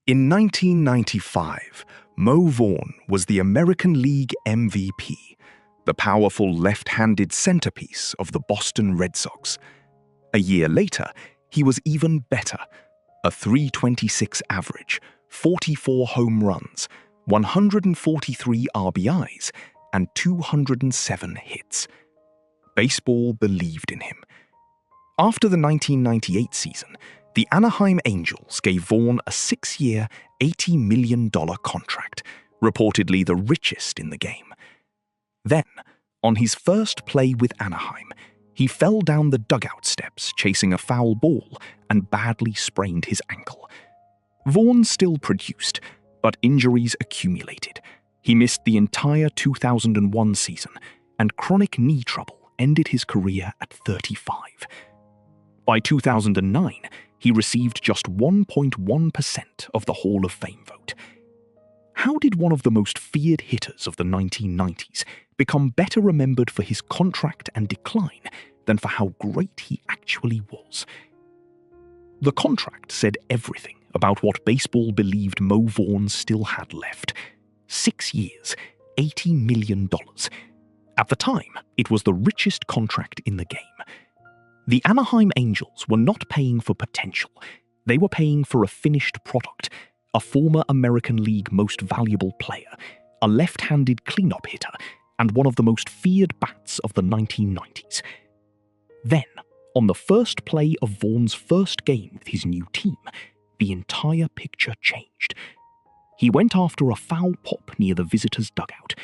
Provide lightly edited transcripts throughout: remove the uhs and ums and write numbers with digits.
In 1995, Mo Vaughn was the American League MVP, the powerful left-handed centerpiece of the Boston Red Sox. A year later, he was even better. A .326 average, 44 home runs, 143 RBIs, and 207 hits. Baseball believed in him. After the 1998 season, the Anaheim Angels gave Vaughn a 6-year, $80 million contract, reportedly the richest in the game. Then, on his first play with Anaheim, he fell down the dugout steps chasing a foul ball and badly sprained his ankle. Vaughn still produced, but injuries accumulated. He missed the entire 2001 season, and chronic knee trouble ended his career at 35. By 2009, he received just 1.1% of the Hall of Fame vote. How did one of the most feared hitters of the 1990s become better remembered for his contract and decline than for how great he actually was? The contract said everything about what baseball believed Mo Vaughn still had left. 6 years, $80 million. At the time, it was the richest contract in the game. The Anaheim Angels were not paying for potential. They were paying for a finished product, a former American League Most Valuable player, a left-handed cleanup hitter, and one of the most feared bats of the 1990s. Then, on the first play of Vaughn's first game with his new team, the entire picture changed. He went after a foul pop near the visitors' dugout.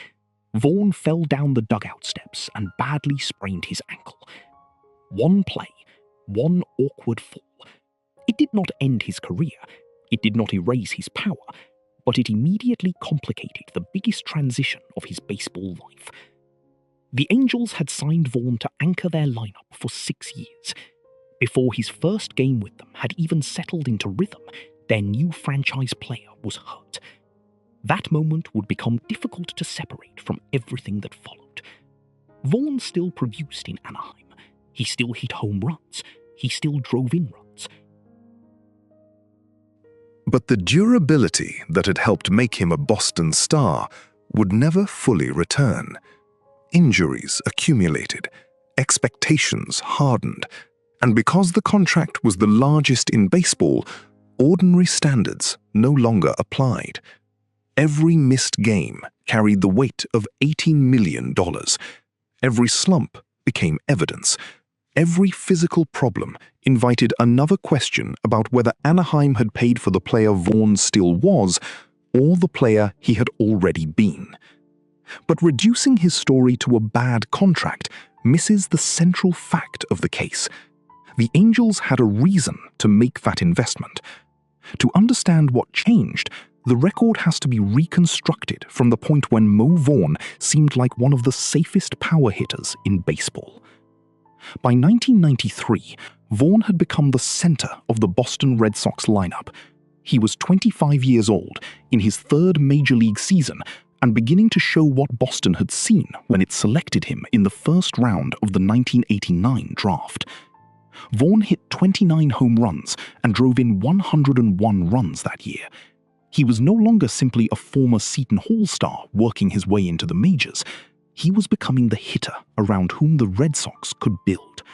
Vaughn fell down the dugout steps and badly sprained his ankle. One play, one awkward fall. It did not end his career. It did not erase his power, but it immediately complicated the biggest transition of his baseball life. The Angels had signed Vaughn to anchor their lineup for 6 years. Before his first game with them had even settled into rhythm, their new franchise player was hurt. That moment would become difficult to separate from everything that followed. Vaughn still produced in Anaheim. He still hit home runs. He still drove in runs. But the durability that had helped make him a Boston star would never fully return. Injuries accumulated, expectations hardened, and because the contract was the largest in baseball, ordinary standards no longer applied. Every missed game carried the weight of $18 million. Every slump became evidence. Every physical problem invited another question about whether Anaheim had paid for the player Vaughn still was, or the player he had already been. But reducing his story to a bad contract misses the central fact of the case. The Angels had a reason to make that investment. To understand what changed, the record has to be reconstructed from the point when Mo Vaughn seemed like one of the safest power hitters in baseball. By 1993, Vaughn had become the center of the Boston Red Sox lineup. He was 25 years old, in his third major league season, and beginning to show what Boston had seen when it selected him in the first round of the 1989 draft. Vaughn hit 29 home runs and drove in 101 runs that year. He was no longer simply a former Seton Hall star working his way into the majors. He was becoming the hitter around whom the Red Sox could build.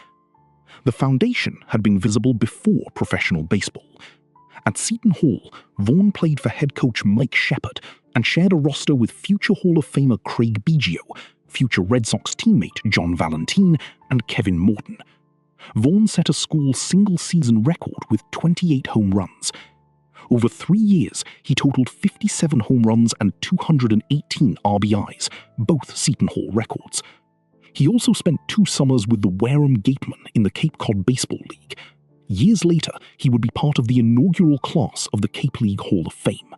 The foundation had been visible before professional baseball. At Seton Hall, Vaughn played for head coach Mike Shepard and shared a roster with future Hall of Famer Craig Biggio, future Red Sox teammate John Valentine, and Kevin Morton. Vaughn set a school single-season record with 28 home runs. Over 3 years, he totaled 57 home runs and 218 RBIs, both Seton Hall records. He also spent 2 summers with the Wareham Gatemen in the Cape Cod Baseball League. Years later, he would be part of the inaugural class of the Cape League Hall of Fame.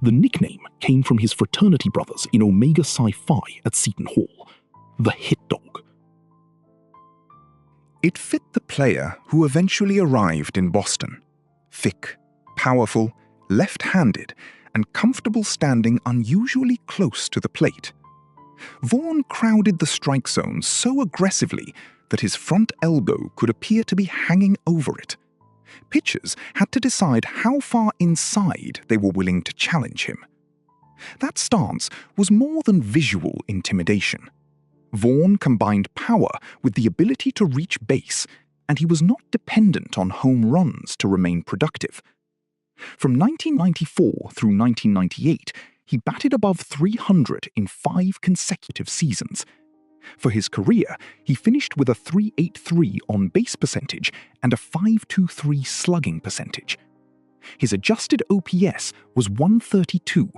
The nickname came from his fraternity brothers in Omega Psi Phi at Seton Hall, the Hit Dog. It fit the player who eventually arrived in Boston. Thick, powerful, left-handed, and comfortable standing unusually close to the plate. Vaughn crowded the strike zone so aggressively that his front elbow could appear to be hanging over it. Pitchers had to decide how far inside they were willing to challenge him. That stance was more than visual intimidation. Vaughn combined power with the ability to reach base, and he was not dependent on home runs to remain productive. From 1994 through 1998, he batted above 300 in 5 consecutive seasons. For his career, he finished with a .383 on-base percentage and a .523 slugging percentage. His adjusted OPS was 132,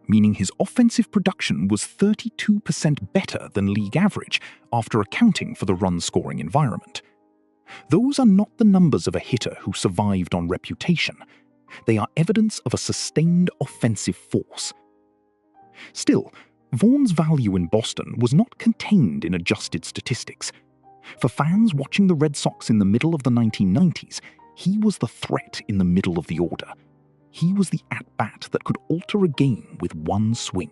meaning his offensive production was 32% better than league average after accounting for the run-scoring environment. Those are not the numbers of a hitter who survived on reputation. They are evidence of a sustained offensive force. Still, Vaughn's value in Boston was not contained in adjusted statistics. For fans watching the Red Sox in the middle of the 1990s, he was the threat in the middle of the order. He was the at-bat that could alter a game with one swing.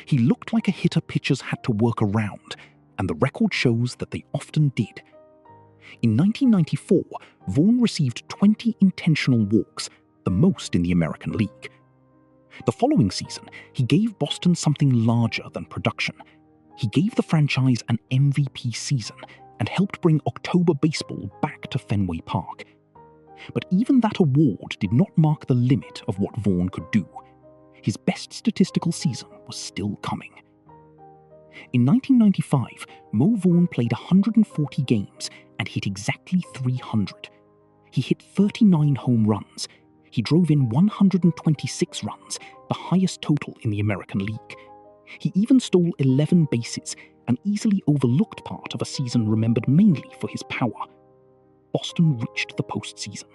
He looked like a hitter pitchers had to work around, and the record shows that they often did. In 1994, Vaughn received 20 intentional walks, the most in the American League. The following season, he gave Boston something larger than production. He gave the franchise an MVP season and helped bring October baseball back to Fenway Park. But even that award did not mark the limit of what Vaughn could do. His best statistical season was still coming. In 1995, Mo Vaughn played 140 games and hit exactly 300. He hit 39 home runs. He drove in 126 runs, the highest total in the American League. He even stole 11 bases, an easily overlooked part of a season remembered mainly for his power. Boston reached the postseason.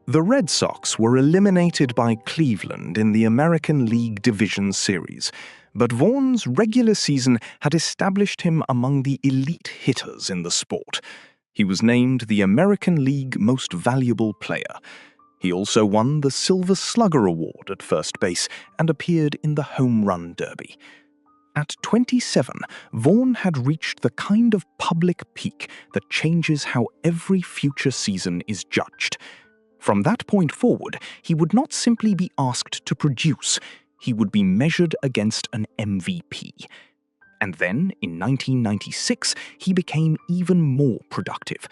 The Red Sox were eliminated by Cleveland in the American League Division Series, but Vaughn's regular season had established him among the elite hitters in the sport. He was named the American League Most Valuable Player. He also won the Silver Slugger Award at first base and appeared in the Home Run Derby. At 27, Vaughn had reached the kind of public peak that changes how every future season is judged. From that point forward, he would not simply be asked to produce, he would be measured against an MVP. And then, in 1996, he became even more productive.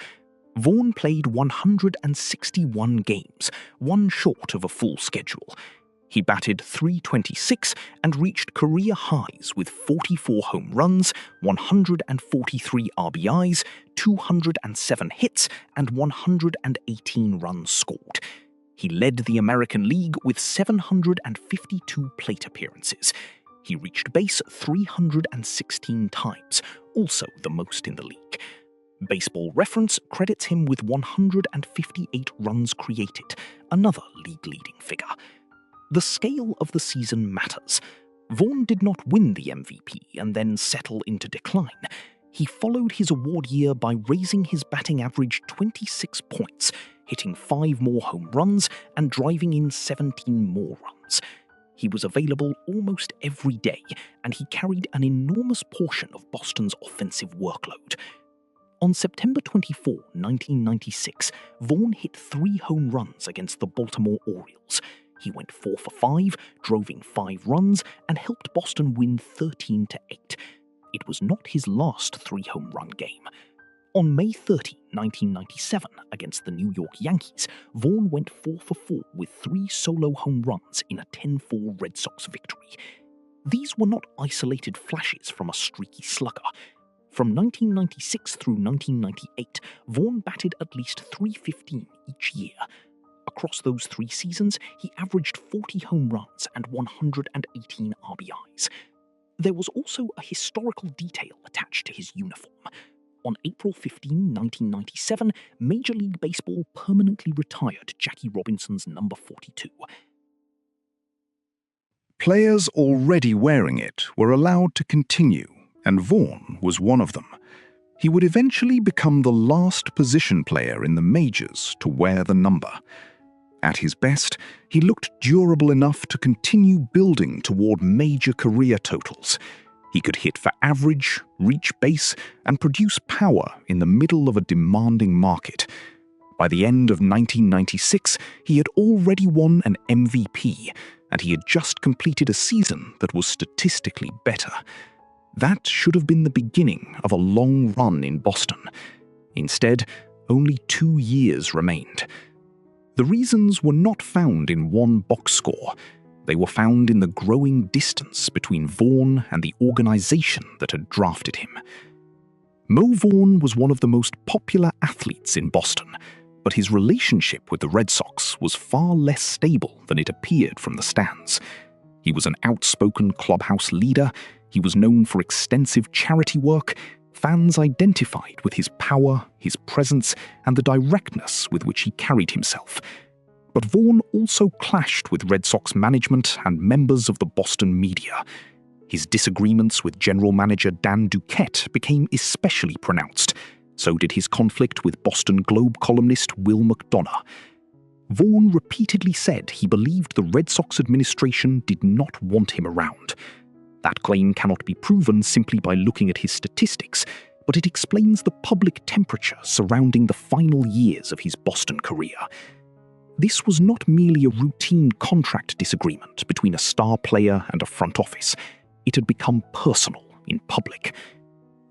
Vaughn played 161 games, one short of a full schedule. He batted .326 and reached career highs with 44 home runs, 143 RBIs, 207 hits, and 118 runs scored. He led the American League with 752 plate appearances. He reached base 316 times, also the most in the league. Baseball Reference credits him with 158 runs created, another league-leading figure. The scale of the season matters. Vaughn did not win the MVP and then settle into decline. He followed his award year by raising his batting average 26 points, hitting 5 more home runs and driving in 17 more runs. He was available almost every day, and he carried an enormous portion of Boston's offensive workload. On September 24, 1996, Vaughn hit 3 home runs against the Baltimore Orioles. He went 4 for 5, drove in 5 runs, and helped Boston win 13-8. It was not his last 3-home run game. On May 30, 1997, against the New York Yankees, Vaughn went 4 for 4 with 3 solo home runs in a 10-4 Red Sox victory. These were not isolated flashes from a streaky slugger. From 1996 through 1998, Vaughn batted at least .315 each year. Across those 3 seasons, he averaged 40 home runs and 118 RBIs. There was also a historical detail attached to his uniform. On April 15, 1997, Major League Baseball permanently retired Jackie Robinson's number 42. Players already wearing it were allowed to continue, and Vaughn was one of them. He would eventually become the last position player in the majors to wear the number. At his best, he looked durable enough to continue building toward major career totals. He could hit for average, reach base, and produce power in the middle of a demanding market. By the end of 1996, he had already won an MVP, and he had just completed a season that was statistically better. That should have been the beginning of a long run in Boston. Instead, only 2 years remained. The reasons were not found in one box score. They were found in the growing distance between Vaughn and the organization that had drafted him. Mo Vaughn was one of the most popular athletes in Boston, but his relationship with the Red Sox was far less stable than it appeared from the stands. He was an outspoken clubhouse leader, he was known for extensive charity work, fans identified with his power, his presence, and the directness with which he carried himself. But Vaughn also clashed with Red Sox management and members of the Boston media. His disagreements with general manager Dan Duquette became especially pronounced. So did his conflict with Boston Globe columnist Will McDonough. Vaughn repeatedly said he believed the Red Sox administration did not want him around. That claim cannot be proven simply by looking at his statistics, but it explains the public temperature surrounding the final years of his Boston career. This was not merely a routine contract disagreement between a star player and a front office. It had become personal in public.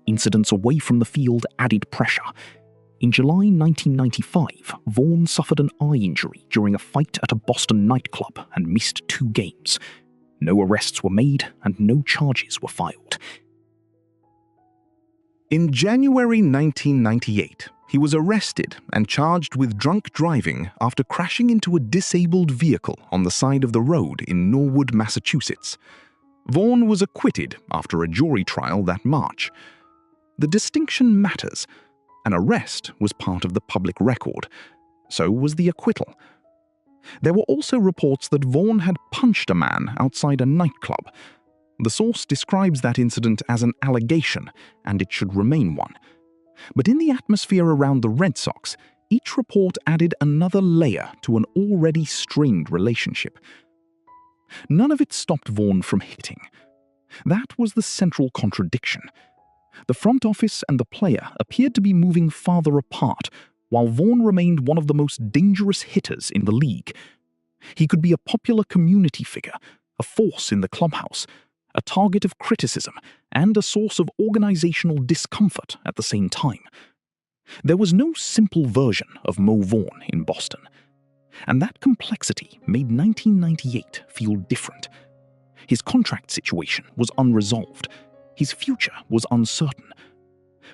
Incidents away from the field added pressure. In July 1995, Vaughn suffered an eye injury during a fight at a Boston nightclub and missed 2 games. No arrests were made and no charges were filed. In January 1998, he was arrested and charged with drunk driving after crashing into a disabled vehicle on the side of the road in Norwood, Massachusetts. Vaughn was acquitted after a jury trial that March. The distinction matters. An arrest was part of the public record. So was the acquittal. There were also reports that Vaughn had punched a man outside a nightclub. The source describes that incident as an allegation, and it should remain one. But in the atmosphere around the Red Sox, each report added another layer to an already strained relationship. None of it stopped Vaughn from hitting. That was the central contradiction. The front office and the player appeared to be moving farther apart, while Vaughn remained one of the most dangerous hitters in the league. He could be a popular community figure, a force in the clubhouse, a target of criticism, and a source of organizational discomfort at the same time. There was no simple version of Mo Vaughn in Boston, and that complexity made 1998 feel different. His contract situation was unresolved. His future was uncertain.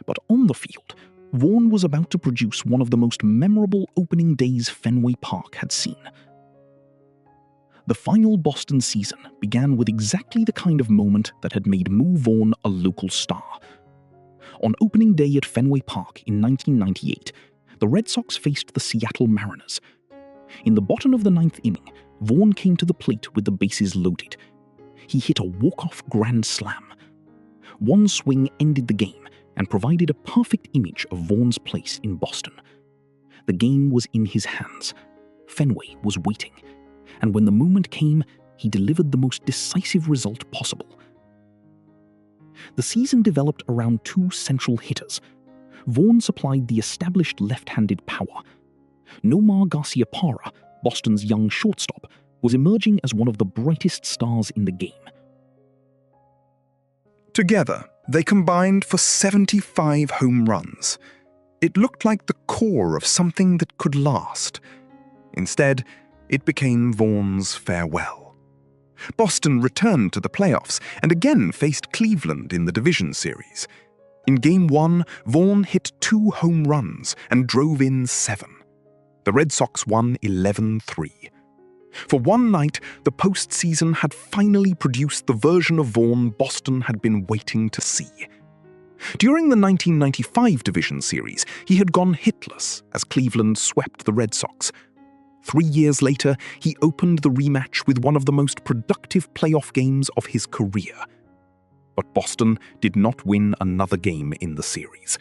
But on the field, Vaughn was about to produce one of the most memorable opening days Fenway Park had seen. The final Boston season began with exactly the kind of moment that had made Mo Vaughn a local star. On opening day at Fenway Park in 1998, the Red Sox faced the Seattle Mariners. In the bottom of the 9th inning, Vaughn came to the plate with the bases loaded. He hit a walk-off grand slam. One swing ended the game and provided a perfect image of Vaughn's place in Boston. The game was in his hands. Fenway was waiting. And when the moment came, he delivered the most decisive result possible. The season developed around 2 central hitters. Vaughn supplied the established left-handed power. Nomar Garciaparra, Boston's young shortstop, was emerging as one of the brightest stars in the game. Together, they combined for 75 home runs. It looked like the core of something that could last. Instead, it became Vaughn's farewell. Boston returned to the playoffs and again faced Cleveland in the division series. In Game 1, Vaughn hit 2 home runs and drove in 7. The Red Sox won 11-3. For one night, the postseason had finally produced the version of Vaughn Boston had been waiting to see. During the 1995 division series, he had gone hitless as Cleveland swept the Red Sox. 3 years later, he opened the rematch with one of the most productive playoff games of his career. But Boston did not win another game in the series.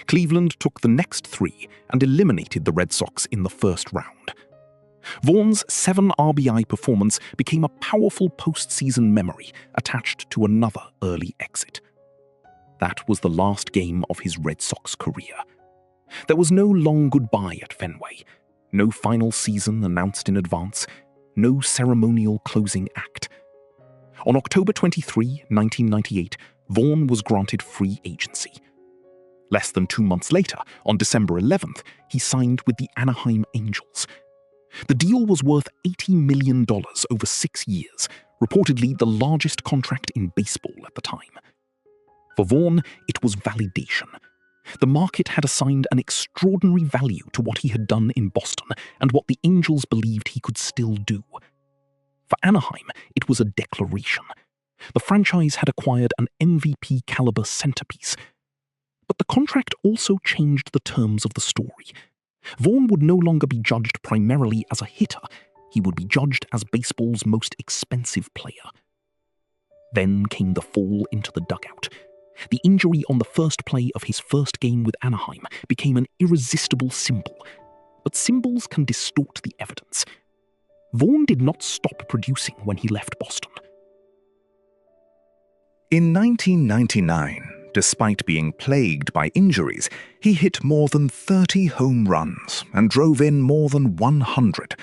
Cleveland took the next 3 and eliminated the Red Sox in the first round. Vaughn's 7 RBI performance became a powerful postseason memory attached to another early exit. That was the last game of his Red Sox career. There was no long goodbye at Fenway, no final season announced in advance, no ceremonial closing act. On October 23, 1998, Vaughn was granted free agency. Less than 2 months later, on December 11th, he signed with the Anaheim Angels. The deal was worth $80 million over 6 years, reportedly the largest contract in baseball at the time. For Vaughn, it was validation. The market had assigned an extraordinary value to what he had done in Boston and what the Angels believed he could still do. For Anaheim, it was a declaration. The franchise had acquired an MVP-caliber centerpiece. But the contract also changed the terms of the story. Vaughn would no longer be judged primarily as a hitter. He would be judged as baseball's most expensive player. Then came the fall into the dugout. The injury on the first play of his first game with Anaheim became an irresistible symbol. But symbols can distort the evidence. Vaughn did not stop producing when he left Boston. In 1999, despite being plagued by injuries, he hit more than 30 home runs and drove in more than 100.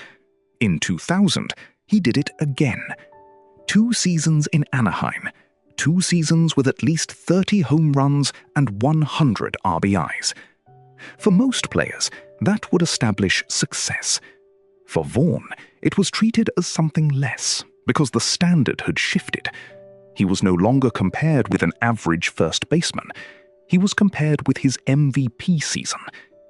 In 2000, he did it again. 2 seasons in Anaheim, 2 seasons with at least 30 home runs and 100 RBIs. For most players, that would establish success. For Vaughn, it was treated as something less, because the standard had shifted. He was no longer compared with an average first baseman. He was compared with his MVP season,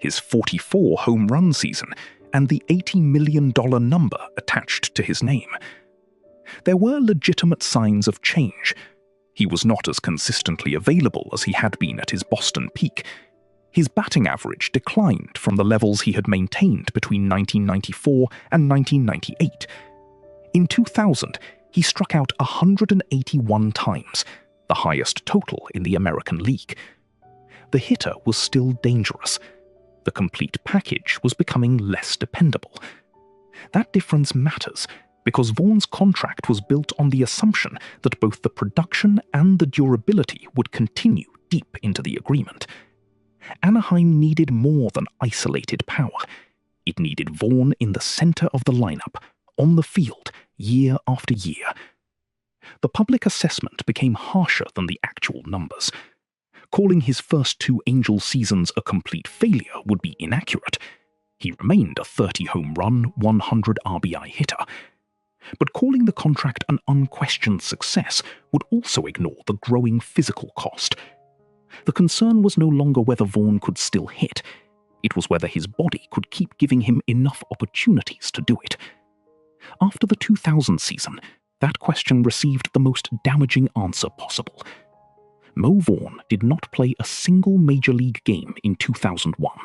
his 44 home run season, and the $80 million number attached to his name. There were legitimate signs of change. He was not as consistently available as he had been at his Boston peak. His batting average declined from the levels he had maintained between 1994 and 1998. In 2000, he struck out 181 times, the highest total in the American League. The hitter was still dangerous. The complete package was becoming less dependable. That difference matters because Vaughn's contract was built on the assumption that both the production and the durability would continue deep into the agreement. Anaheim needed more than isolated power. It needed Vaughn in the center of the lineup, on the field, year after year. The public assessment became harsher than the actual numbers. Calling his first 2 Angels seasons a complete failure would be inaccurate. He remained a 30-home run, 100 RBI hitter. But calling the contract an unquestioned success would also ignore the growing physical cost. The concern was no longer whether Vaughn could still hit. It was whether his body could keep giving him enough opportunities to do it. After the 2000 season, that question received the most damaging answer possible. Mo Vaughn did not play a single major league game in 2001.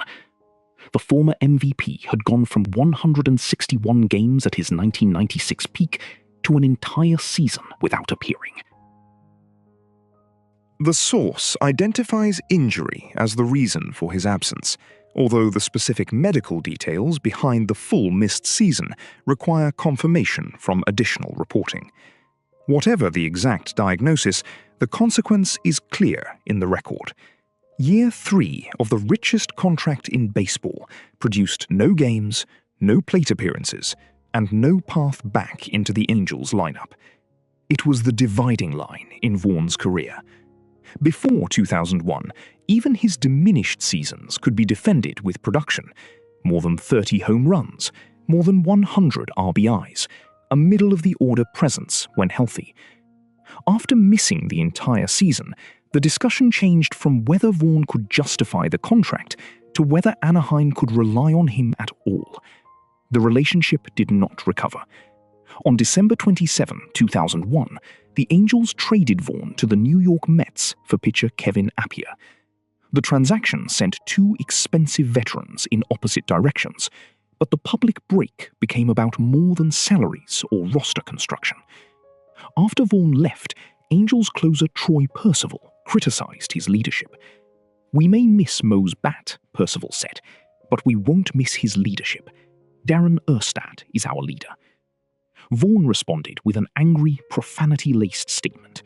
The former MVP had gone from 161 games at his 1996 peak to an entire season without appearing. The source identifies injury as the reason for his absence, although the specific medical details behind the full missed season require confirmation from additional reporting. Whatever the exact diagnosis, the consequence is clear in the record. Year 3 of the richest contract in baseball produced no games, no plate appearances, and no path back into the Angels lineup. It was the dividing line in Vaughn's career. Before 2001, even his diminished seasons could be defended with production. More than 30 home runs, more than 100 RBIs, a middle-of-the-order presence when healthy. After missing the entire season, the discussion changed from whether Vaughn could justify the contract to whether Anaheim could rely on him at all. The relationship did not recover. On December 27, 2001, the Angels traded Vaughn to the New York Mets for pitcher Kevin Appiah. The transaction sent 2 expensive veterans in opposite directions, but the public break became about more than salaries or roster construction. After Vaughn left, Angels closer Troy Percival criticized his leadership. "We may miss Mo's bat," Percival said, "but we won't miss his leadership. Darren Erstad is our leader." Vaughn responded with an angry, profanity-laced statement.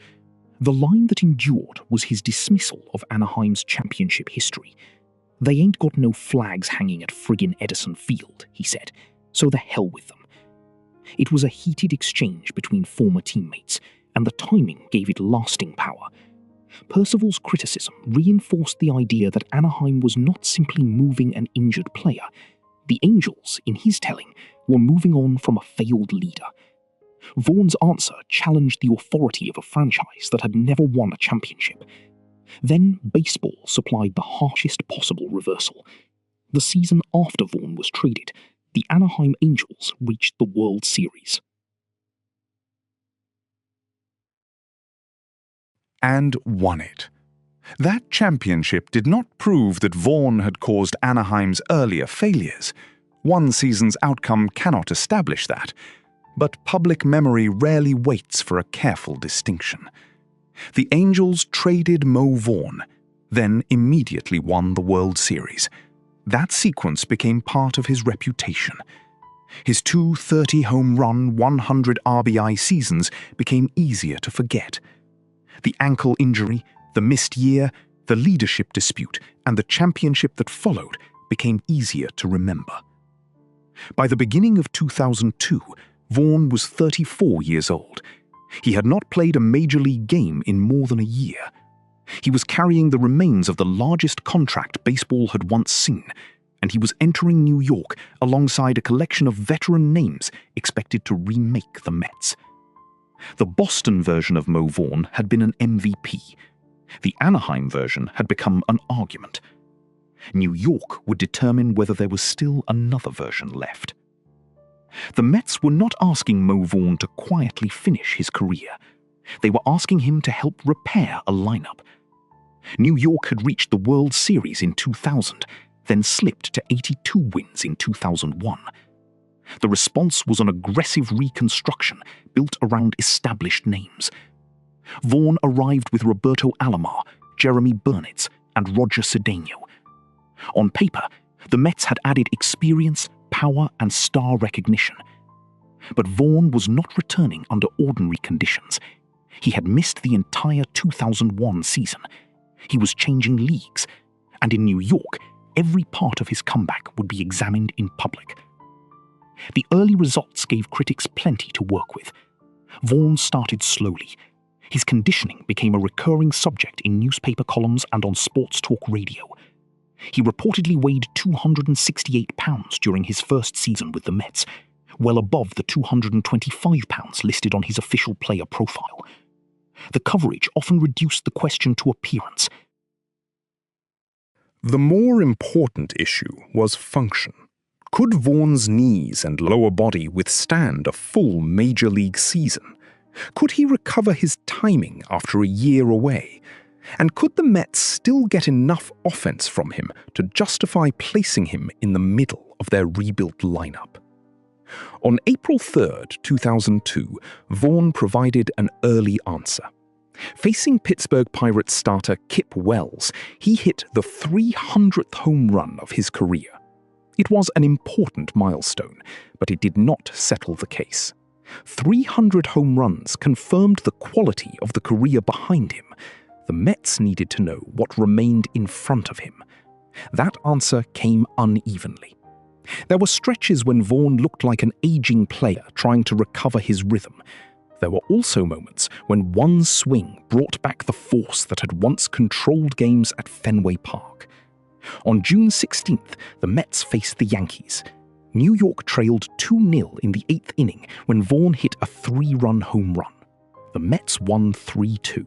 The line that endured was his dismissal of Anaheim's championship history. "They ain't got no flags hanging at friggin' Edison Field," he said, "so the hell with them." It was a heated exchange between former teammates, and the timing gave it lasting power. Percival's criticism reinforced the idea that Anaheim was not simply moving an injured player. The Angels, in his telling, were moving on from a failed leader. Vaughn's answer challenged the authority of a franchise that had never won a championship. Then baseball supplied the harshest possible reversal. The season after Vaughn was traded, the Anaheim Angels reached the World Series. And won it. That championship did not prove that Vaughn had caused Anaheim's earlier failures. One season's outcome cannot establish that. But public memory rarely waits for a careful distinction. The Angels traded Mo Vaughn, then immediately won the World Series. That sequence became part of his reputation. His 230-home run, 100 RBI seasons became easier to forget. The ankle injury, the missed year, the leadership dispute, and the championship that followed became easier to remember. By the beginning of 2002, Vaughn was 34 years old. He had not played a major league game in more than a year. He was carrying the remains of the largest contract baseball had once seen, and he was entering New York alongside a collection of veteran names expected to remake the Mets. The Boston version of Mo Vaughn had been an MVP. The Anaheim version had become an argument. New York would determine whether there was still another version left. The Mets were not asking Mo Vaughn to quietly finish his career. They were asking him to help repair a lineup. New York had reached the World Series in 2000, then slipped to 82 wins in 2001. The response was an aggressive reconstruction built around established names. Vaughn arrived with Roberto Alomar, Jeremy Burnitz, and Roger Cedeno. On paper, the Mets had added experience, power, and star recognition. But Vaughn was not returning under ordinary conditions. He had missed the entire 2001 season. He was changing leagues, and in New York, every part of his comeback would be examined in public. The early results gave critics plenty to work with. Vaughn started slowly. His conditioning became a recurring subject in newspaper columns and on sports talk radio. He reportedly weighed 268 pounds during his first season with the Mets, well above the 225 pounds listed on his official player profile. The coverage often reduced the question to appearance. The more important issue was function. Could Vaughn's knees and lower body withstand a full major league season? Could he recover his timing after a year away? And could the Mets still get enough offense from him to justify placing him in the middle of their rebuilt lineup? On April 3rd, 2002, Vaughn provided an early answer. Facing Pittsburgh Pirates starter Kip Wells, he hit the 300th home run of his career. It was an important milestone, but it did not settle the case. 300 home runs confirmed the quality of the career behind him. The Mets needed to know what remained in front of him. That answer came unevenly. There were stretches when Vaughn looked like an aging player trying to recover his rhythm. There were also moments when one swing brought back the force that had once controlled games at Fenway Park. On June 16th, the Mets faced the Yankees. New York trailed 2-0 in the 8th inning when Vaughn hit a 3-run home run. The Mets won 3-2.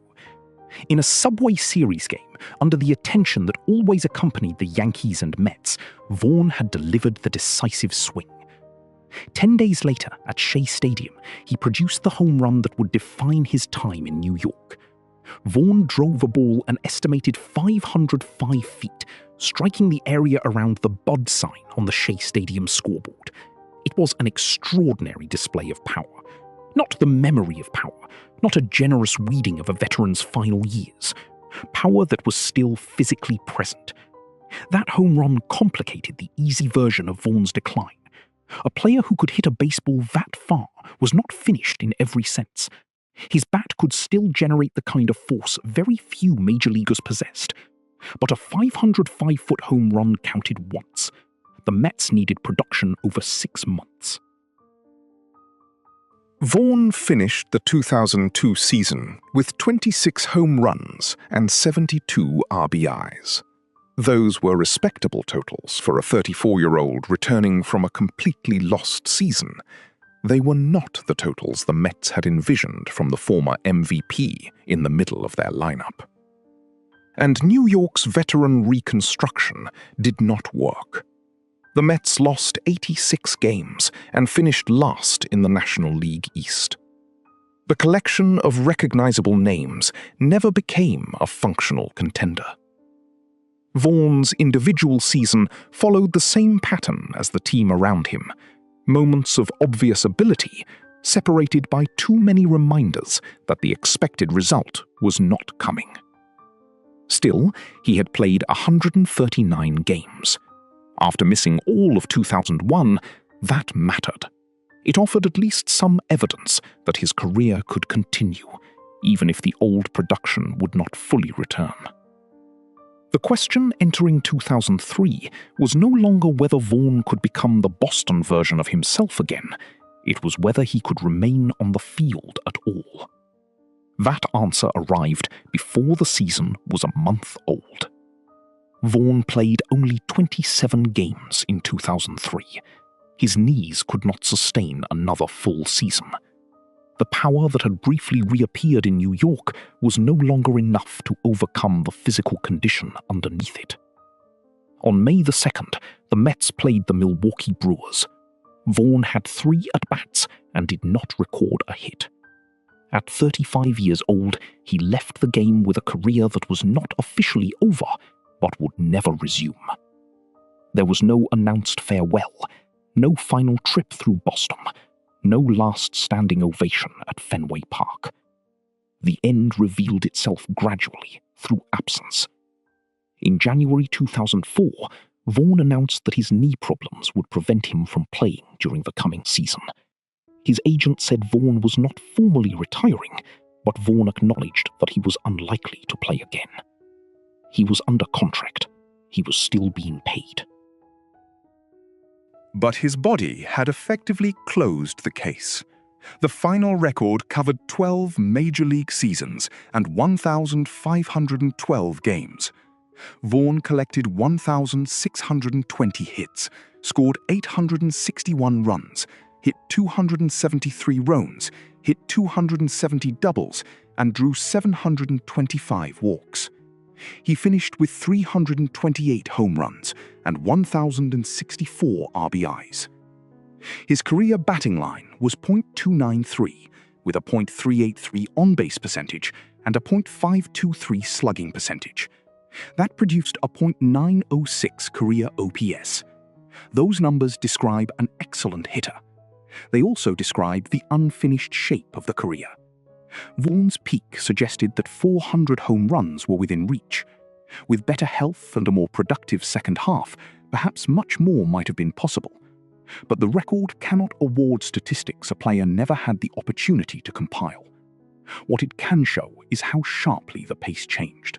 In a Subway Series game, under the attention that always accompanied the Yankees and Mets, Vaughn had delivered the decisive swing. 10 days later, at Shea Stadium, he produced the home run that would define his time in New York. Vaughn drove a ball an estimated 505 feet, striking the area around the Bud sign on the Shea Stadium scoreboard. It was an extraordinary display of power. Not the memory of power, not a generous weeding of a veteran's final years. Power that was still physically present. That home run complicated the easy version of Vaughn's decline. A player who could hit a baseball that far was not finished in every sense. His bat could still generate the kind of force very few major leaguers possessed. But a 505-foot home run counted once. The Mets needed production over 6 months. Vaughn finished the 2002 season with 26 home runs and 72 RBIs. Those were respectable totals for a 34-year-old returning from a completely lost season. They were not the totals the Mets had envisioned from the former MVP in the middle of their lineup. And New York's veteran reconstruction did not work. The Mets lost 86 games and finished last in the National League East. The collection of recognizable names never became a functional contender. Vaughn's individual season followed the same pattern as the team around him, moments of obvious ability separated by too many reminders that the expected result was not coming. Still, he had played 139 games. After missing all of 2001, that mattered. It offered at least some evidence that his career could continue, even if the old production would not fully return. The question entering 2003 was no longer whether Vaughn could become the Boston version of himself again. It was whether he could remain on the field at all. That answer arrived before the season was a month old. Vaughn played only 27 games in 2003. His knees could not sustain another full season. The power that had briefly reappeared in New York was no longer enough to overcome the physical condition underneath it. On May the 2nd, the Mets played the Milwaukee Brewers. Vaughn had 3 at-bats and did not record a hit. At 35 years old, he left the game with a career that was not officially over, but would never resume. There was no announced farewell, no final trip through Boston, no last standing ovation at Fenway Park. The end revealed itself gradually through absence. In January 2004, Vaughn announced that his knee problems would prevent him from playing during the coming season. His agent said Vaughn was not formally retiring, but Vaughn acknowledged that he was unlikely to play again. He was under contract. He was still being paid. But his body had effectively closed the case. The final record covered 12 Major League seasons and 1,512 games. Vaughn collected 1,620 hits, scored 861 runs, hit 273 rones, hit 270 doubles, and drew 725 walks. He finished with 328 home runs and 1,064 RBIs. His career batting line was .293, with a .383 on-base percentage and a .523 slugging percentage. That produced a .906 career OPS. Those numbers describe an excellent hitter. They also describe the unfinished shape of the career. Vaughn's peak suggested that 400 home runs were within reach. With better health and a more productive second half, perhaps much more might have been possible. But the record cannot award statistics a player never had the opportunity to compile. What it can show is how sharply the pace changed.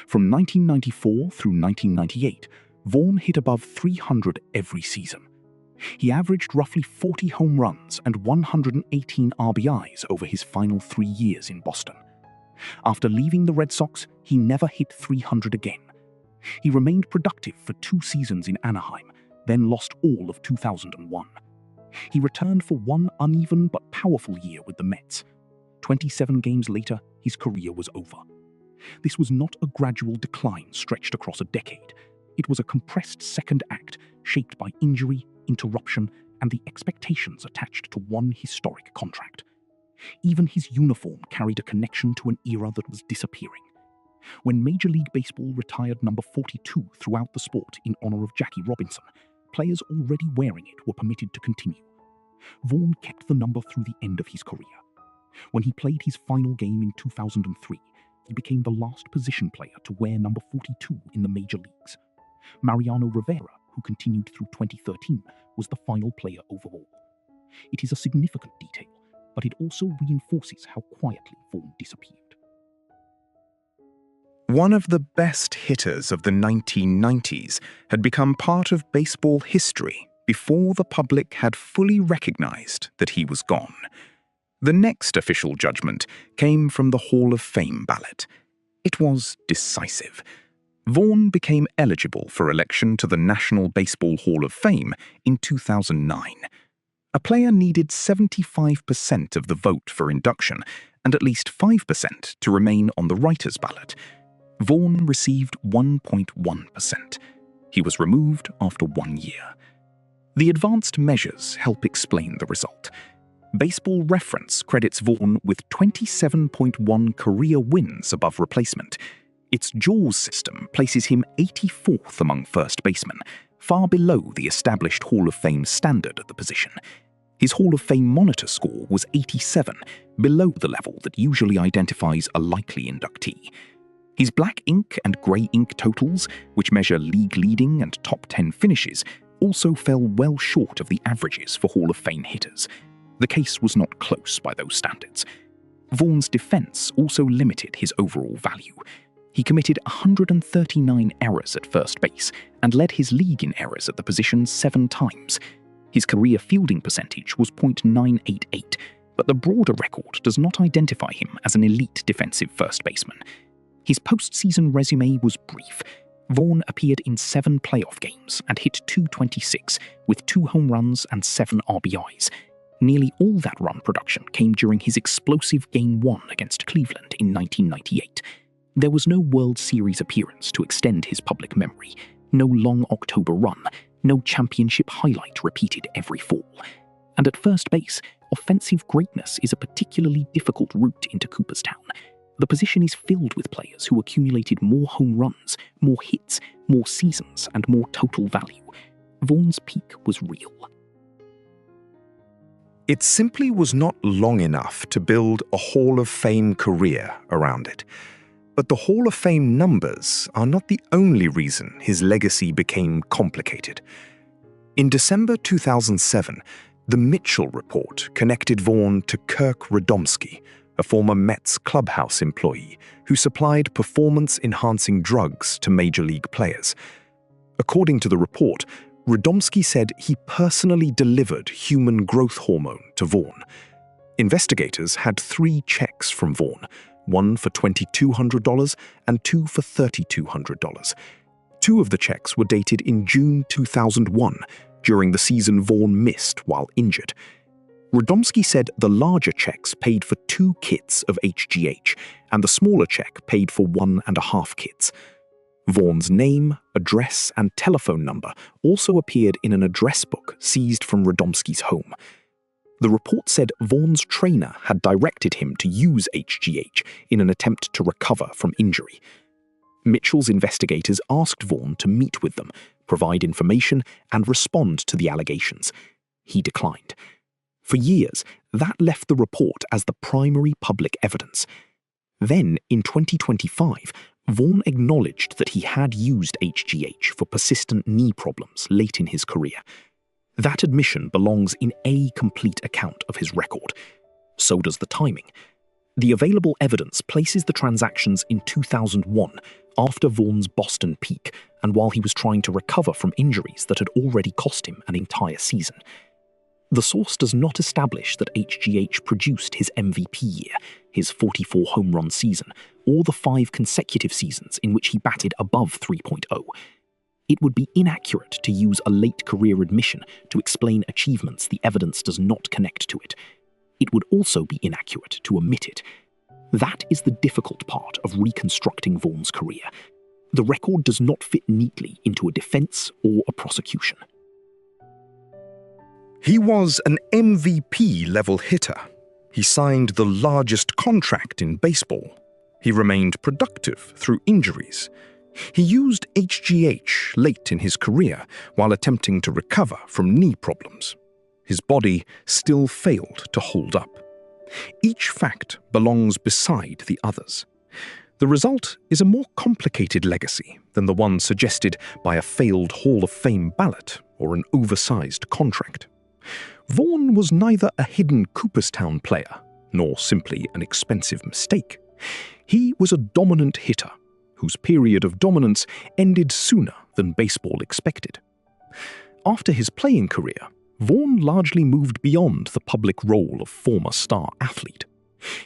From 1994 through 1998, Vaughn hit above 300 every season. He averaged roughly 40 home runs and 118 RBIs over his final 3 years in Boston. After leaving the Red Sox, he never hit 300 again. He remained productive for 2 seasons in Anaheim, then lost all of 2001. He returned for one uneven but powerful year with the Mets. 27 games later, his career was over. This was not a gradual decline stretched across a decade. It was a compressed second act shaped by injury, interruption, and the expectations attached to one historic contract. Even his uniform carried a connection to an era that was disappearing. When Major League Baseball retired number 42 throughout the sport in honor of Jackie Robinson, players already wearing it were permitted to continue. Vaughn kept the number through the end of his career. When he played his final game in 2003, he became the last position player to wear number 42 in the major leagues. Mariano Rivera, who continued through 2013, was the final player overall. It is a significant detail, but it also reinforces how quietly Vaughn disappeared. One of the best hitters of the 1990s had become part of baseball history before the public had fully recognized that he was gone. The next official judgment came from the Hall of Fame ballot. It was decisive. Vaughn became eligible for election to the National Baseball Hall of Fame in 2009. A player needed 75% of the vote for induction and at least 5% to remain on the writer's ballot. Vaughn received 1.1%. He was removed after 1 year. The advanced measures help explain the result. Baseball Reference credits Vaughn with 27.1 career wins above replacement. Its JAWS system places him 84th among first basemen, far below the established Hall of Fame standard at the position. His Hall of Fame monitor score was 87, below the level that usually identifies a likely inductee. His black ink and grey ink totals, which measure league leading and top 10 finishes, also fell well short of the averages for Hall of Fame hitters. The case was not close by those standards. Vaughn's defense also limited his overall value. He committed 139 errors at first base and led his league in errors at the position 7 times. His career fielding percentage was .988, but the broader record does not identify him as an elite defensive first baseman. His postseason resume was brief. Vaughn appeared in 7 playoff games and hit .226 with 2 home runs and 7 RBIs. Nearly all that run production came during his explosive Game 1 against Cleveland in 1998. There was no World Series appearance to extend his public memory, no long October run, no championship highlight repeated every fall. And at first base, offensive greatness is a particularly difficult route into Cooperstown. The position is filled with players who accumulated more home runs, more hits, more seasons, and more total value. Vaughn's peak was real. It simply was not long enough to build a Hall of Fame career around it. But the Hall of Fame numbers are not the only reason his legacy became complicated. In December 2007, the Mitchell Report connected Vaughn to Kirk Radomski, a former Mets clubhouse employee who supplied performance-enhancing drugs to Major League players. According to the report, Radomski said he personally delivered human growth hormone to Vaughn. Investigators had 3 checks from Vaughn, one for $2,200 and 2 for $3,200. 2 of the checks were dated in June 2001, during the season Vaughn missed while injured. Radomski said the larger checks paid for 2 kits of HGH, and the smaller check paid for 1.5 kits. Vaughn's name, address, and telephone number also appeared in an address book seized from Radomski's home. The report said Vaughn's trainer had directed him to use HGH in an attempt to recover from injury. Mitchell's investigators asked Vaughn to meet with them, provide information, and respond to the allegations. He declined. For years, that left the report as the primary public evidence. Then, in 2025, Vaughn acknowledged that he had used HGH for persistent knee problems late in his career. That admission belongs in a complete account of his record. So does the timing. The available evidence places the transactions in 2001, after Vaughn's Boston peak, and while he was trying to recover from injuries that had already cost him an entire season. The source does not establish that HGH produced his MVP year, his 44 home run season, or the 5 consecutive seasons in which he batted above 3.0. It would be inaccurate to use a late career admission to explain achievements the evidence does not connect to it. It would also be inaccurate to omit it. That is the difficult part of reconstructing Vaughn's career. The record does not fit neatly into a defense or a prosecution. He was an MVP-level hitter. He signed the largest contract in baseball. He remained productive through injuries. He used HGH late in his career while attempting to recover from knee problems. His body still failed to hold up. Each fact belongs beside the others. The result is a more complicated legacy than the one suggested by a failed Hall of Fame ballot or an oversized contract. Vaughn was neither a hidden Cooperstown player, nor simply an expensive mistake. He was a dominant hitter whose period of dominance ended sooner than baseball expected. After his playing career, Vaughn largely moved beyond the public role of former star athlete.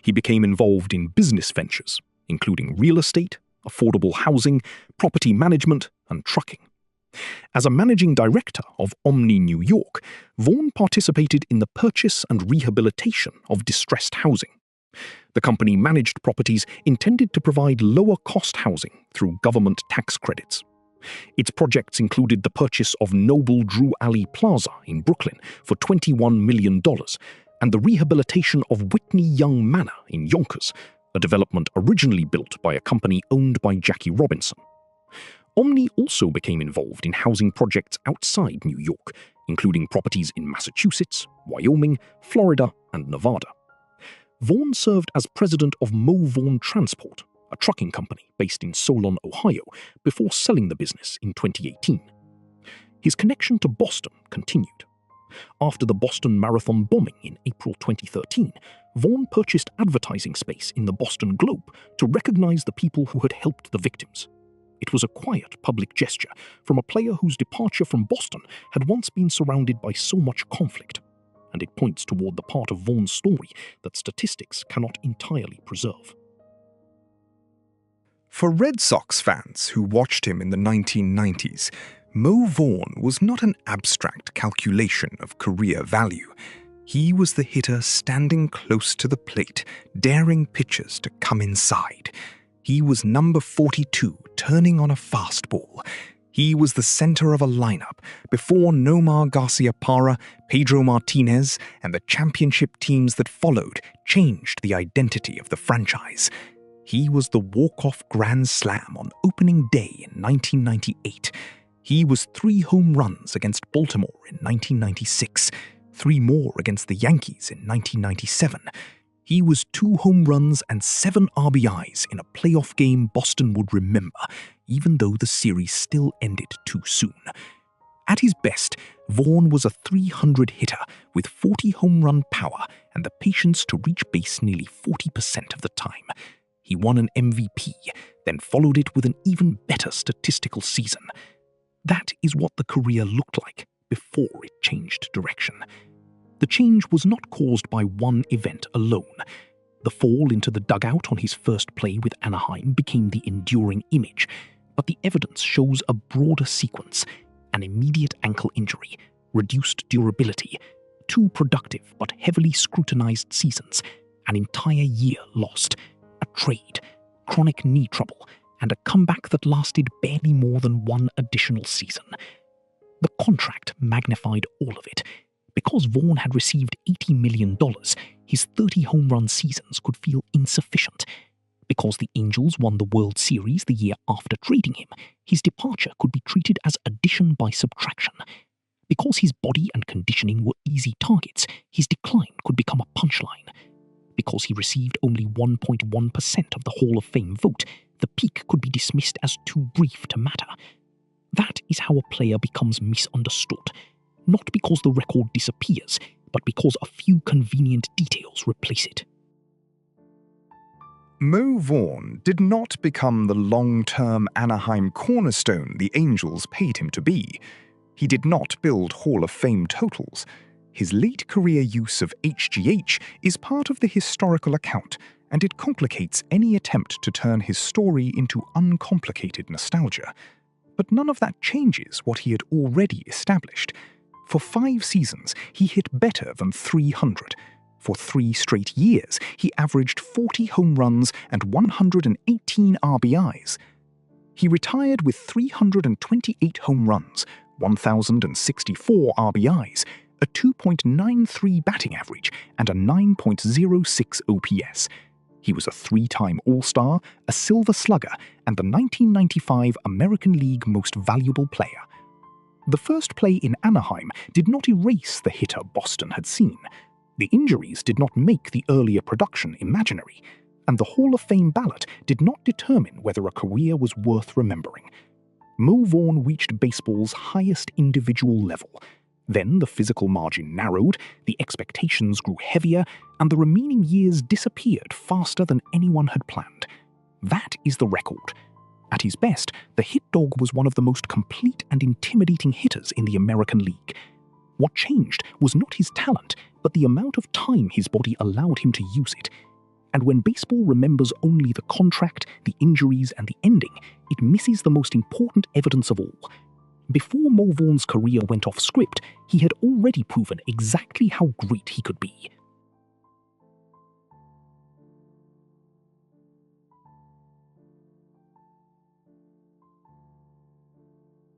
He became involved in business ventures, including real estate, affordable housing, property management, and trucking. As a managing director of Omni New York, Vaughn participated in the purchase and rehabilitation of distressed housing. The company managed properties intended to provide lower-cost housing through government tax credits. Its projects included the purchase of Noble Drew Alley Plaza in Brooklyn for $21 million and the rehabilitation of Whitney Young Manor in Yonkers, a development originally built by a company owned by Jackie Robinson. Omni also became involved in housing projects outside New York, including properties in Massachusetts, Wyoming, Florida, and Nevada. Vaughn served as president of Vaughn Transport, a trucking company based in Solon, Ohio, before selling the business in 2018. His connection to Boston continued. After the Boston Marathon bombing in April 2013, Vaughn purchased advertising space in the Boston Globe to recognize the people who had helped the victims. It was a quiet public gesture from a player whose departure from Boston had once been surrounded by so much conflict, and it points toward the part of Vaughn's story that statistics cannot entirely preserve. For Red Sox fans who watched him in the 1990s, Vaughn was not an abstract calculation of career value. He was the hitter standing close to the plate, daring pitchers to come inside. He was number 42 turning on a fastball. He was the center of a lineup before Nomar Garciaparra, Pedro Martinez, and the championship teams that followed changed the identity of the franchise. He was the walk-off grand slam on opening day in 1998. He was 3 home runs against Baltimore in 1996, 3 more against the Yankees in 1997. He was 2 home runs and 7 RBIs in a playoff game Boston would remember, even though the series still ended too soon. At his best, Vaughn was a .300 hitter with 40 home run power and the patience to reach base nearly 40% of the time. He won an MVP, then followed it with an even better statistical season. That is what the career looked like before it changed direction. The change was not caused by one event alone. The fall into the dugout on his first play with Anaheim became the enduring image, but the evidence shows a broader sequence: an immediate ankle injury, reduced durability, 2 productive but heavily scrutinized seasons, an entire year lost, a trade, chronic knee trouble, and a comeback that lasted barely more than 1 additional season. The contract magnified all of it. Because Vaughn had received $80 million, his 30 home run seasons could feel insufficient. Because the Angels won the World Series the year after trading him, his departure could be treated as addition by subtraction. Because his body and conditioning were easy targets, his decline could become a punchline. Because he received only 1.1% of the Hall of Fame vote, the peak could be dismissed as too brief to matter. That is how a player becomes misunderstood. Not because the record disappears, but because a few convenient details replace it. Vaughn did not become the long-term Anaheim cornerstone the Angels paid him to be. He did not build Hall of Fame totals. His late career use of HGH is part of the historical account, and it complicates any attempt to turn his story into uncomplicated nostalgia. But none of that changes what he had already established. For 5 seasons, he hit better than .300. For 3 straight years, he averaged 40 home runs and 118 RBIs. He retired with 328 home runs, 1,064 RBIs, a 2.93 batting average, and a 9.06 OPS. He was a 3-time All-Star, a Silver Slugger, and the 1995 American League Most Valuable Player. The first play in Anaheim did not erase the hitter Boston had seen. The injuries did not make the earlier production imaginary, and the Hall of Fame ballot did not determine whether a career was worth remembering. Vaughn reached baseball's highest individual level. Then the physical margin narrowed, the expectations grew heavier, and the remaining years disappeared faster than anyone had planned. That is the record. At his best, the hit dog was one of the most complete and intimidating hitters in the American League. What changed was not his talent, but the amount of time his body allowed him to use it. And when baseball remembers only the contract, the injuries, and the ending, it misses the most important evidence of all. Before Mo Vaughn's career went off script, he had already proven exactly how great he could be.